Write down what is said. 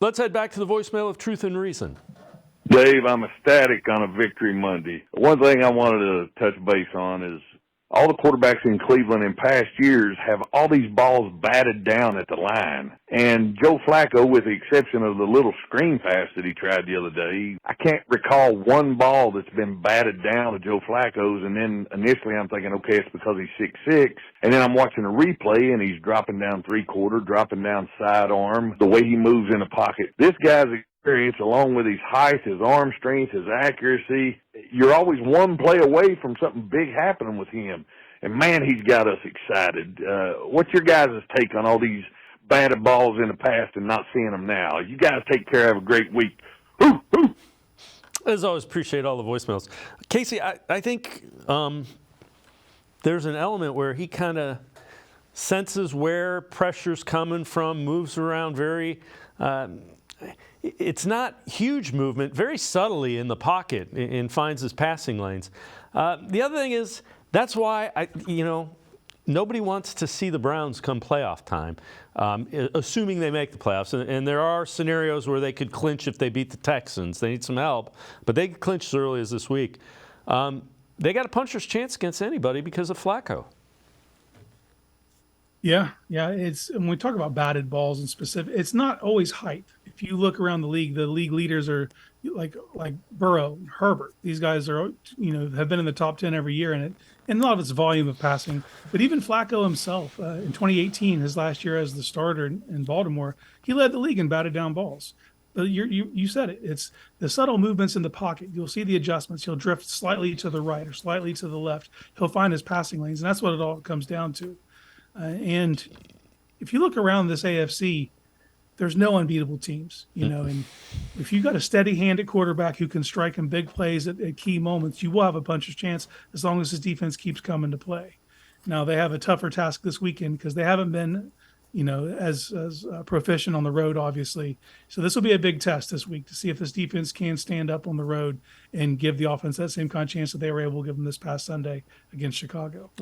Let's head back to the voicemail of Truth and Reason. Dave, I'm ecstatic on a victory Monday. One thing I wanted to touch base on is all the quarterbacks in Cleveland in past years have all these balls batted down at the line. And Joe Flacco, with the exception of the little screen pass that he tried the other day, I can't recall one ball that's been batted down to Joe Flacco's. And then initially I'm thinking, okay, it's because he's 6'6". And then I'm watching a replay and he's dropping down three-quarter, dropping down sidearm, the way he moves in the pocket. This guy's experience, along with his height, his arm strength, his accuracy, you're always one play away from something big happening with him. And, man, he's got us excited. What's your guys' take on all these batted balls in the past and not seeing them now? You guys take care. Have a great week. Woo, woo. As always, appreciate all the voicemails. Casey, I think there's an element where he kind of senses where pressure's coming from, moves around very it's not huge movement, very subtly in the pocket and finds his passing lanes. The other thing is, that's why, nobody wants to see the Browns come playoff time, assuming they make the playoffs. And there are scenarios where they could clinch if they beat the Texans. They need some help, but they could clinch as early as this week. They got a puncher's chance against anybody because of Flacco. Yeah. It's when we talk about batted balls in specific, it's not always height. If you look around the league leaders are like Burrow, Herbert. These guys are have been in the top 10 every year, and a lot of it's volume of passing. But even Flacco himself, in 2018, his last year as the starter in Baltimore, he led the league in batted down balls. But you said it. It's the subtle movements in the pocket. You'll see the adjustments. He'll drift slightly to the right or slightly to the left. He'll find his passing lanes, and that's what it all comes down to. And if you look around this AFC, there's no unbeatable teams, and if you got a steady-handed quarterback who can strike in big plays at key moments, you will have a puncher's chance as long as his defense keeps coming to play. Now, they have a tougher task this weekend because they haven't been, as proficient on the road, obviously. So this will be a big test this week to see if this defense can stand up on the road and give the offense that same kind of chance that they were able to give them this past Sunday against Chicago.